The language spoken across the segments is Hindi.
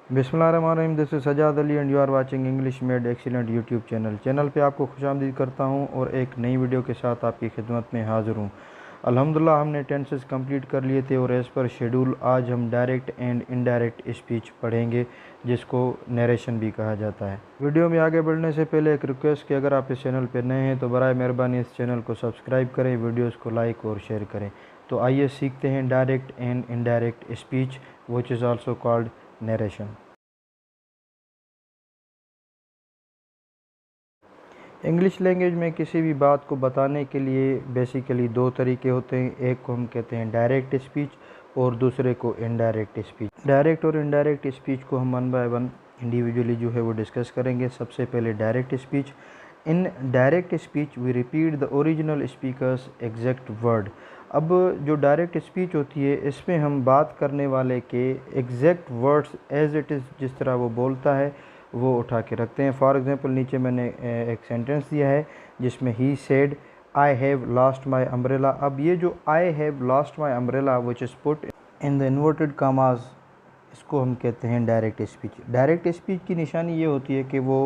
बिस्मिल्लाहिर्रहमानिर्रहीम। This is Sajjad Ali and you are watching English made excellent YouTube channel पे आपको खुशामदीद करता हूं और एक नई वीडियो के साथ आपकी खिदमत में हाज़िर हूं। अल्हम्दुलिल्लाह हमने टेंसेस कंप्लीट कर लिए थे और एज़ पर शेड्यूल आज हम डायरेक्ट एंड इनडायरेक्ट स्पीच पढ़ेंगे, जिसको नरेशन भी कहा जाता है। वीडियो में आगे बढ़ने से पहले एक रिक्वेस्ट कि अगर आप इस चैनल पर नए हैं तो बराए मेहरबानी इस चैनल को सब्सक्राइब करें, वीडियोज़ को लाइक और शेयर करें। तो आइए सीखते हैं direct and indirect speech which is also called narration. English language में किसी भी बात को बताने के लिए बेसिकली दो तरीके होते हैं। एक को हम कहते हैं डायरेक्ट स्पीच और दूसरे को इनडायरेक्ट स्पीच। डायरेक्ट और इनडायरेक्ट स्पीच को हम वन बाय वन इंडिविजुअली जो है वो डिस्कस करेंगे। सबसे पहले direct speech. In direct speech we repeat the original speakers exact word. अब जो डायरेक्ट स्पीच होती है इसमें हम बात करने वाले के exact words as it is, जिस तरह वो बोलता है वो उठा के रखते हैं। फॉर एग्ज़ाम्पल नीचे मैंने एक सेंटेंस दिया है जिसमें ही said I have lost my umbrella. अब ये जो I have lost my umbrella which is put in the inverted commas, इसको हम कहते हैं डायरेक्ट स्पीच। डायरेक्ट स्पीच की निशानी ये होती है कि वो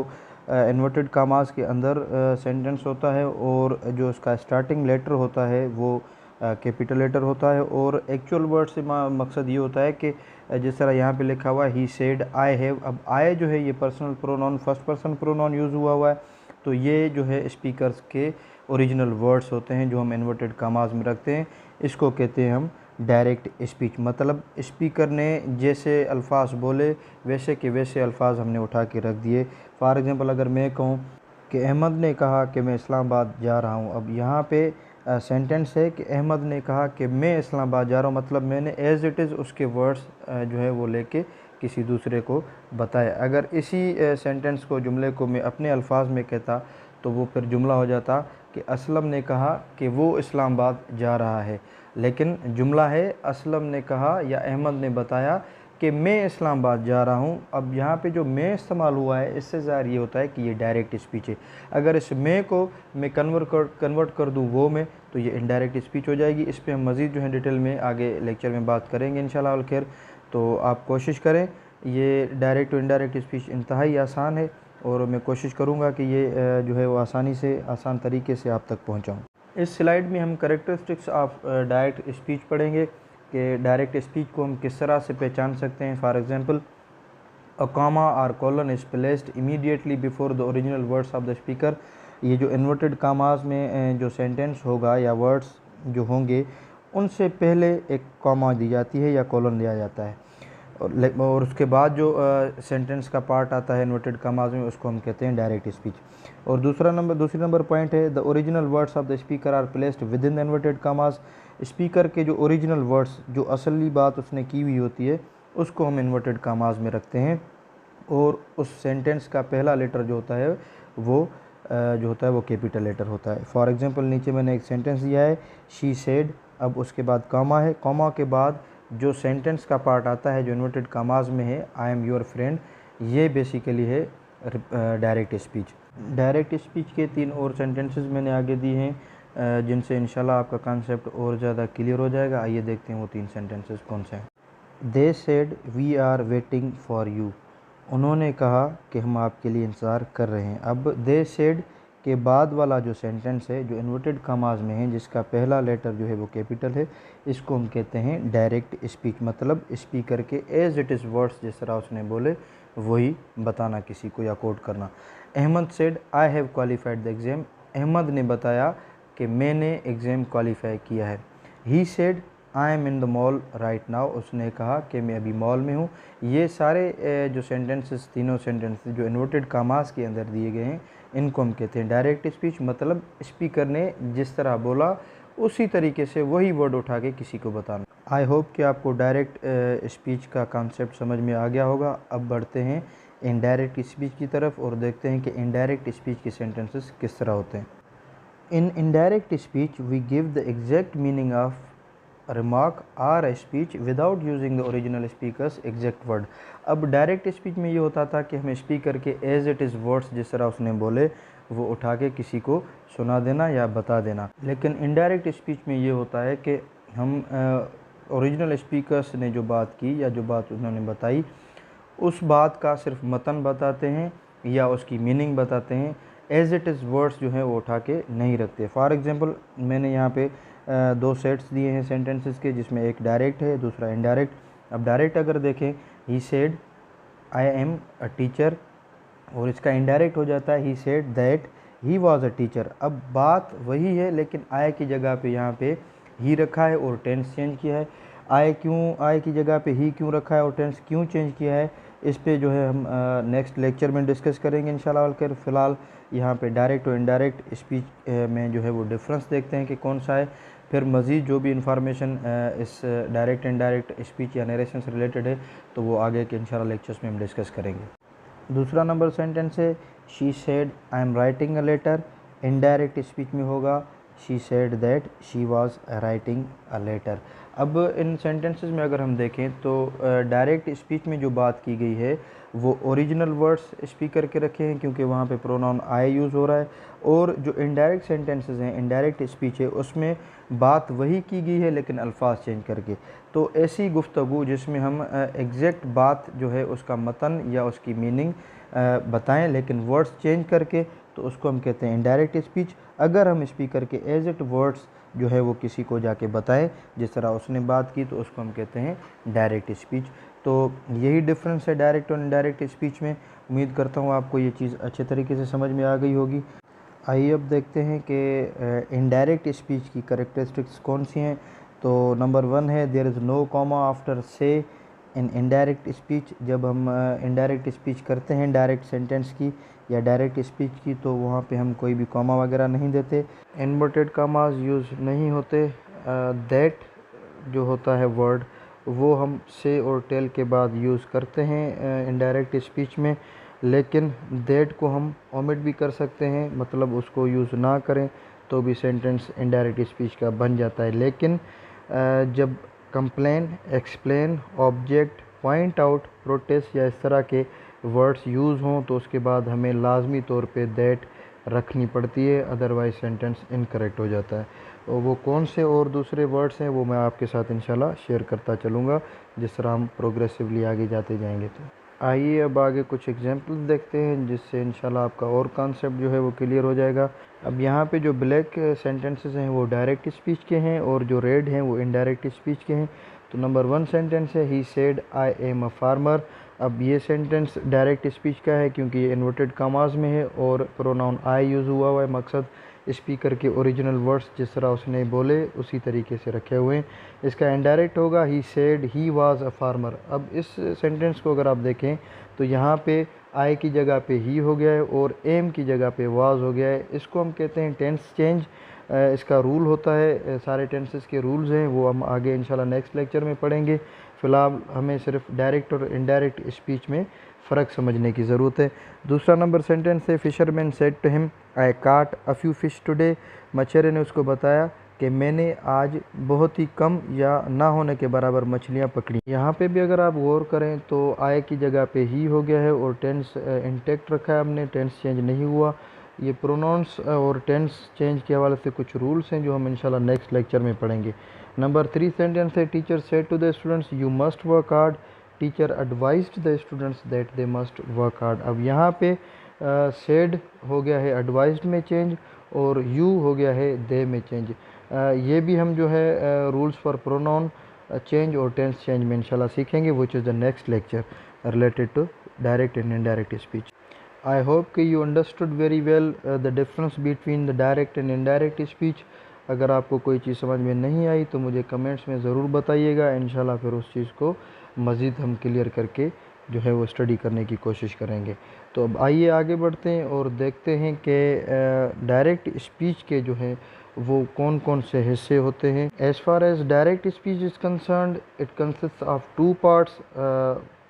इन्वर्टेड कामाज के अंदर सेंटेंस होता है और जो उसका स्टार्टिंग लेटर होता है वो कैपिटल लेटर होता है। और एक्चुअल वर्ड से मकसद ये होता है कि जिस तरह यहाँ पे लिखा हुआ है ही सेड आई हैव। अब आई जो है ये personal pronoun, first person pronoun use हुआ है, तो ये जो है स्पीकर्स के ओरिजिनल वर्ड्स होते हैं जो हम इन्वर्टेड कामाज में रखते हैं। इसको कहते हैं हम डायरेक्ट स्पीच। मतलब स्पीकर ने जैसे अल्फाज बोले वैसे के वैसे अल्फाज हमने उठा के रख दिए। फॉर एग्ज़ाम्पल अगर मैं कहूँ कि अहमद ने कहा कि मैं इस्लामाबाद जा रहा हूँ, अब यहाँ पे सेंटेंस है कि अहमद ने कहा कि मैं इस्लामाबाद जा रहा हूँ, मतलब मैंने एज़ इट इज़ उसके वर्ड्स जो है वो लेके किसी दूसरे को बताया। अगर इसी सेंटेंस को, जुमले को मैं अपने अल्फाज में कहता तो वो फिर जुमला हो जाता कि असलम ने कहा कि वो इस्लामाबाद जा रहा है, लेकिन जुमला है असलम ने कहा या अहमद ने बताया कि मैं इस्लामाबाद जा रहा हूँ। अब यहाँ पे जो मैं इस्तेमाल हुआ है इससे ज़ाहिर ये होता है कि ये डायरेक्ट स्पीच है। अगर इस मैं को मैं कन्वर्ट कर दूँ वो में, तो ये इनडायरेक्ट स्पीच हो जाएगी। इस पर हम मज़ीद जो है डिटेल में आगे लेक्चर में बात करेंगे इंशाल्लाह अल खैर। तो आप कोशिश करें, ये डायरेक्ट और इनडायरेक्ट स्पीच इंतहाई आसान है और मैं कोशिश करूँगा कि ये जो है वो आसान तरीके से आप तक पहुँचाऊँ। इस स्लाइड में हम करेक्टरिस्टिक्स ऑफ डायरेक्ट स्पीच पढ़ेंगे कि डायरेक्ट स्पीच को हम किस तरह से पहचान सकते हैं। फॉर एग्ज़ाम्पल अ कॉमा और colon is placed immediately before the original words of the speaker. ये जो इन्वर्टेड कामाज में जो सेंटेंस होगा या वर्ड्स जो होंगे उनसे पहले एक कॉमा दी जाती है या कॉलन दिया जाता है और उसके बाद जो सेंटेंस का पार्ट आता है इन्वर्टेड कामाज में उसको हम कहते हैं डायरेक्ट स्पीच। और दूसरी नंबर पॉइंट है the original words of the speaker are placed within the inverted commas. Speaker के जो ओरिजिनल वर्ड्स, जो असली बात उसने की हुई होती है, उसको हम इन्वर्टेड कामाज में रखते हैं और उस सेंटेंस का पहला लेटर जो होता है वो वो कैपिटल लेटर होता है। फॉर एग्ज़ाम्पल नीचे मैंने एक सेंटेंस दिया है शी सेड, अब उसके बाद कॉमा है, कॉमा के बाद जो सेंटेंस का पार्ट आता है जो इन्वर्टेड कामाज में है आई एम योर फ्रेंड, ये बेसिकली है डायरेक्ट स्पीच। डायरेक्ट स्पीच के 3 और सेंटेंसेस मैंने आगे दिए हैं जिनसे इंशाल्लाह आपका कॉन्सेप्ट और ज़्यादा क्लियर हो जाएगा। आइए देखते हैं वो 3 सेंटेंसेस कौन से हैं। They said we are waiting for you. उन्होंने कहा कि हम आपके लिए इंतज़ार कर रहे हैं। अब दे सेड के बाद वाला जो सेंटेंस है जो इन्वर्टेड कामाज में है, जिसका पहला लेटर जो है वो कैपिटल है, इसको हम कहते हैं डायरेक्ट स्पीच। मतलब स्पीकर के एज इट इज़ वर्ड्स जिस तरह उसने बोले वही बताना किसी को या कोट करना। Ahmad said I have qualified the exam. Ahmad ने बताया कि मैंने एग्ज़ाम क्वालिफाई किया है। He said I am in the mall right now. उसने कहा कि मैं अभी मॉल में हूँ। ये सारे जो सेंटेंसेस, तीनों सेंटेंसेस जो इन्वर्टेड कामाज के अंदर दिए गए हैं, इनको हम कहते हैं डायरेक्ट स्पीच। मतलब स्पीकर ने जिस तरह बोला उसी तरीके से वही वर्ड उठा के किसी को बताना। आई होप कि आपको डायरेक्ट स्पीच का कॉन्सेप्ट समझ में आ गया होगा। अब बढ़ते हैं इनडायरेक्ट स्पीच की तरफ और देखते हैं कि इनडायरेक्ट स्पीच के सेंटेंसेस किस तरह होते हैं। In indirect speech we give the exact meaning of remark or a speech without using the original speakers exact word. अब डायरेक्ट स्पीच में ये होता था कि हमें स्पीकर के एज इट इज़ वर्ड्स जिस तरह उसने बोले वो उठा के किसी को सुना देना या बता देना। लेकिन इनडायरेक्ट स्पीच में ये होता है कि हम ओरिजिनल स्पीकर्स ने जो बात की या जो बात उन्होंने बताई उस बात का सिर्फ मतन बताते हैं या उसकी मीनिंग बताते हैं, एज इट इज़ वर्ड्स जो है वो उठा के नहीं रखते। फॉर एग्ज़ाम्पल मैंने यहाँ पे दो सेट्स दिए हैं सेंटेंसेस के, जिसमें एक डायरेक्ट है दूसरा इनडायरेक्ट। अब डायरेक्ट अगर देखें, ही said I am a teacher, और इसका इनडायरेक्ट हो जाता है he said that he was a teacher. अब बात वही है लेकिन आई की जगह पे यहाँ पे ही रखा है और टेंस चेंज किया है। आई की जगह पे ही क्यों रखा है और टेंस क्यों चेंज किया है, इस पे जो है हम नेक्स्ट लेक्चर में डिस्कस करेंगे इंशाल्लाह। कर फ़िलहाल यहाँ पे डायरेक्ट और इनडायरेक्ट स्पीच में जो है वो डिफरेंस देखते हैं कि कौन सा है। फिर मज़ीद जो भी इंफॉर्मेशन इस डायरेक्ट इनडायरेक्ट स्पीच या नरेशन से रिलेटेड है तो वो आगे के इंशाल्लाह लेक्चर्स में हम डिस्कस करेंगे। दूसरा नंबर सेंटेंस है she said I am writing a letter. Indirect speech में होगा she said that she was writing a letter. अब इन सेंटेंसेस में अगर हम देखें तो डायरेक्ट स्पीच में जो बात की गई है वो ओरिजिनल वर्ड्स स्पीकर के रखे हैं क्योंकि वहाँ पे प्रोनाउन आई यूज़ हो रहा है, और जो इनडायरेक्ट सेंटेंसेस हैं, इनडायरेक्ट स्पीच है, उसमें बात वही की गई है लेकिन अल्फाज चेंज करके। तो ऐसी गुफ्तगू जिसमें हम एग्जैक्ट बात जो है उसका मतन या उसकी मीनिंग बताएं लेकिन वर्ड्स चेंज करके, तो उसको हम कहते हैं इनडायरेक्ट स्पीच। अगर हम स्पीकर के एज इट वर्ड्स जो है वो किसी को जाके बताएं जिस तरह उसने बात की, तो उसको हम कहते हैं डायरेक्ट स्पीच। तो यही डिफरेंस है डायरेक्ट और इनडायरेक्ट स्पीच में। उम्मीद करता हूँ आपको ये चीज़ अच्छे तरीके से समझ में आ गई होगी। आइए अब देखते हैं कि इनडायरेक्ट स्पीच की कैरेक्टरिस्टिक्स कौन सी हैं। तो नंबर 1 है there is no comma after say in indirect speech. जब हम इनडायरेक्ट स्पीच करते हैं डायरेक्ट सेंटेंस की या डायरेक्ट स्पीच की, तो वहाँ पे हम कोई भी कॉमा वगैरह नहीं देते, इन्वर्टेड कॉमास यूज़ नहीं होते। दैट जो होता है वर्ड वो हम से और टेल के बाद यूज़ करते हैं इनडायरेक्ट स्पीच में, लेकिन दैट को हम ओमिट भी कर सकते हैं, मतलब उसको यूज़ ना करें तो भी सेंटेंस इनडायरेक्ट स्पीच का बन जाता है। लेकिन जब complain, explain, object, point out, protest या इस तरह के वर्ड्स यूज़ हों तो उसके बाद हमें लाजमी तौर पे दैट रखनी पड़ती है, अदरवाइज सेंटेंस इनकरेक्ट हो जाता है। और वो कौन से और दूसरे वर्ड्स हैं वो मैं आपके साथ इंशाल्लाह शेयर करता चलूँगा जिस तरह हम प्रोग्रेसिवली आगे जाते जाएंगे। तो आइए अब आगे कुछ एग्जांपल्स देखते हैं जिससे इंशाल्लाह आपका और कॉन्सेप्ट जो है वो क्लियर हो जाएगा। अब यहाँ पे जो ब्लैक सेंटेंसेस हैं वो डायरेक्ट स्पीच के हैं और जो रेड हैं वो इनडायरेक्ट स्पीच के हैं। तो नंबर 1 सेंटेंस है he said I am a farmer. अब ये सेंटेंस डायरेक्ट स्पीच का है क्योंकि ये इन्वर्टेड कॉमास में है और प्रोनाउन आई यूज़ हुआ है। मकसद स्पीकर के ओरिजिनल वर्ड्स जिस तरह उसने बोले उसी तरीके से रखे हुए हैं। इसका इनडायरेक्ट होगा he said he was a farmer. अब इस सेंटेंस को अगर आप देखें तो यहाँ पे आई की जगह पे ही हो गया है और एम की जगह पे वाज हो गया है। इसको हम कहते हैं टेंस चेंज। इसका रूल होता है, सारे टेंसेस के रूल्स हैं वो हम आगे इंशाल्लाह नेक्स्ट लेक्चर में पढ़ेंगे। फ़िलहाल हमें सिर्फ डायरेक्ट और इनडायरेक्ट स्पीच में फ़र्क समझने की ज़रूरत है। दूसरा नंबर सेंटेंस है fisherman said to him I caught a few fish today. मछुआरे ने उसको बताया कि मैंने आज बहुत ही कम या ना होने के बराबर मछलियाँ पकड़ी। यहाँ पे भी अगर आप गौर करें तो आई की जगह पे ही हो गया है और टेंस इंटेक्ट रखा है हमने, टेंस चेंज नहीं हुआ। ये प्रोनाउंस और टेंस चेंज के हवाले से कुछ रूल्स हैं जो हम इंशाल्लाह नेक्स्ट लेक्चर में पढ़ेंगे। नंबर 3 सेंटेंस है teacher said to the students you must work hard. Teacher advised the students that they must work hard. अब यहाँ पे सेड हो गया है एडवाइज्ड में चेंज और यू हो गया है दे में चेंज। ये भी हम जो है रूल्स फॉर प्रोनाउन चेंज और टेंस चेंज में इंशाल्लाह सीखेंगे, which is the next lecture related to direct and indirect speech. I hope कि you understood very well the difference between the direct and indirect speech. अगर आपको कोई चीज़ समझ में नहीं आई तो मुझे कमेंट्स में ज़रूर बताइएगा, इंशाल्लाह फिर उस चीज़ को मज़ीद हम क्लियर करके जो है वो स्टडी करने की कोशिश करेंगे। तो अब आइए आगे बढ़ते हैं और देखते हैं कि डायरेक्ट स्पीच के जो है वो कौन कौन से हिस्से होते हैं। As far as direct speech is concerned it consist of 2 parts.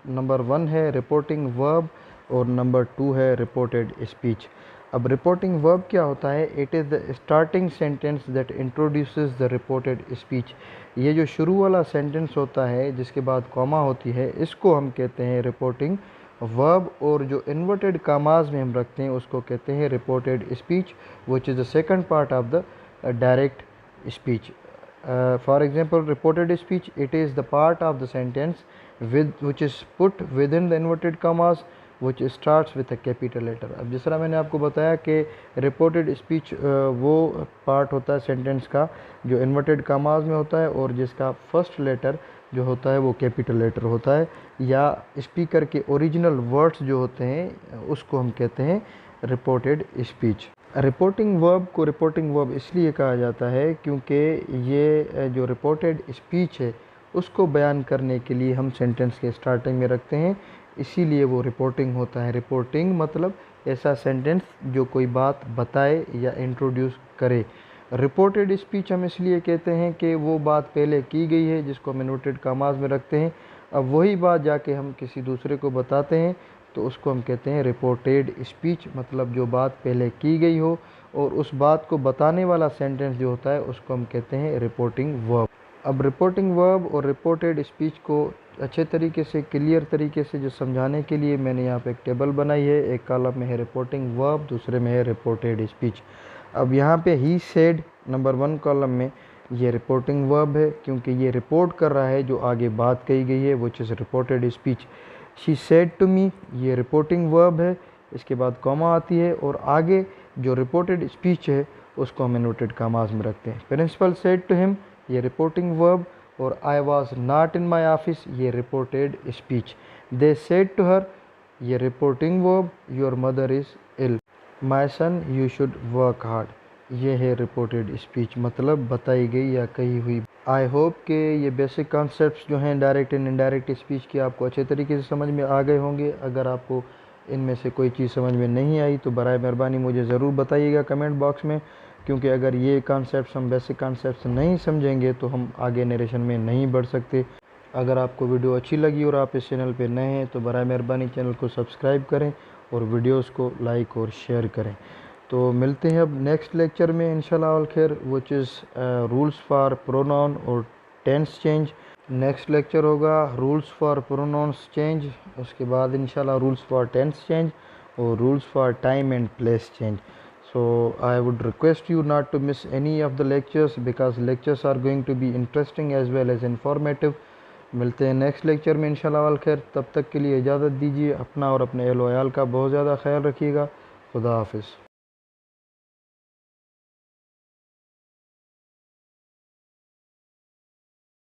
Number 1 है रिपोर्टिंग वर्ब और नंबर 2 है रिपोर्टेड स्पीच। अब रिपोर्टिंग वर्ब क्या होता है? It is the starting sentence that introduces the reported speech. ये जो शुरू वाला सेंटेंस होता है जिसके बाद कॉमा होती है इसको हम कहते हैं रिपोर्टिंग वर्ब, और जो इन्वर्टेड कामाज में हम रखते हैं उसको कहते हैं reported speech, which is the second part of the direct speech. For example, reported speech, it is the part of the sentence which is put within the inverted commas which starts with a capital letter। अब जिस तरह मैंने आपको बताया कि रिपोर्टेड स्पीच वो पार्ट होता है सेंटेंस का जो इन्वर्टेड कॉमास में होता है और जिसका फर्स्ट लेटर जो होता है वो कैपिटल लेटर होता है, या स्पीकर के ओरिजिनल वर्ड्स जो होते हैं उसको हम कहते हैं रिपोर्टेड स्पीच। रिपोर्टिंग वर्ब को रिपोर्टिंग वर्ब इसलिए कहा जाता है क्योंकि ये जो रिपोर्टेड स्पीच है उसको बयान करने के लिए हम सेंटेंस के स्टार्टिंग में रखते हैं, इसीलिए वो रिपोर्टिंग होता है। रिपोर्टिंग मतलब ऐसा सेंटेंस जो कोई बात बताए या इंट्रोड्यूस करे। रिपोर्टेड स्पीच हम इसलिए कहते हैं कि वो बात पहले की गई है जिसको हम इन्वर्टेड कॉमास में रखते हैं, अब वही बात जाके हम किसी दूसरे को बताते हैं तो उसको हम कहते हैं रिपोर्टेड स्पीच, मतलब जो बात पहले की गई हो और उस बात को बताने वाला सेंटेंस जो होता है उसको हम कहते हैं रिपोर्टिंग वर्ब। अब रिपोर्टिंग वर्ब और रिपोर्टेड स्पीच को अच्छे तरीके से क्लियर तरीके से जो समझाने के लिए मैंने यहाँ पे एक टेबल बनाई है। एक कॉलम में है रिपोर्टिंग वर्ब, दूसरे में है रिपोर्टेड स्पीच। अब यहाँ पे ही सेड नंबर 1 कॉलम में ये रिपोर्टिंग वर्ब है क्योंकि ये रिपोर्ट कर रहा है जो आगे बात कही गई है, which is reported speech. She said to me ये रिपोर्टिंग वर्ब है, इसके बाद कॉमा आती है और आगे जो रिपोर्टेड स्पीच है उसको हम इन्वर्टेड कॉमास में रखते हैं। प्रिंसिपल सेड टू हिम ये रिपोर्टिंग वर्ब और I was not in my office ये reported speech. They said to her ये reporting verb, your mother is ill, my son you should work hard, ये है रिपोर्टेड स्पीच, मतलब बताई गई या कही हुई। आई होप कि ये बेसिक कॉन्सेप्ट्स जो हैं डायरेक्ट एंड इनडायरेक्ट स्पीच के आपको अच्छे तरीके से समझ में आ गए होंगे। अगर आपको इनमें से कोई चीज़ समझ में नहीं आई तो बराए मेहरबानी मुझे ज़रूर बताइएगा कमेंट बॉक्स में, क्योंकि अगर ये कॉन्सेप्ट्स हम बेसिक कॉन्सेप्ट्स नहीं समझेंगे तो हम आगे नरेशन में नहीं बढ़ सकते। अगर आपको वीडियो अच्छी लगी और आप इस चैनल पे नए हैं तो बराए मेहरबानी चैनल को सब्सक्राइब करें और वीडियोस को लाइक और शेयर करें। तो मिलते हैं अब नेक्स्ट लेक्चर में इंशाल्लाह अल खैर, which is rules for pronoun और टेंस चेंज। नेक्स्ट लेक्चर होगा रूल्स फॉर प्रोनाउंस चेंज, उसके बाद इंशाल्लाह रूल्स फॉर टेंस चेंज और rules for time and place change. So I would request you not to miss any of the lectures because lectures are going to be interesting as well as informative। मिलते हैं नेक्स्ट लेक्चर में इंशाल्लाह अल खैर, तब तक के लिए इजाज़त दीजिए। अपना और अपने अहल व अयाल का बहुत ज़्यादा ख्याल रखिएगा। खुदा हाफिज़।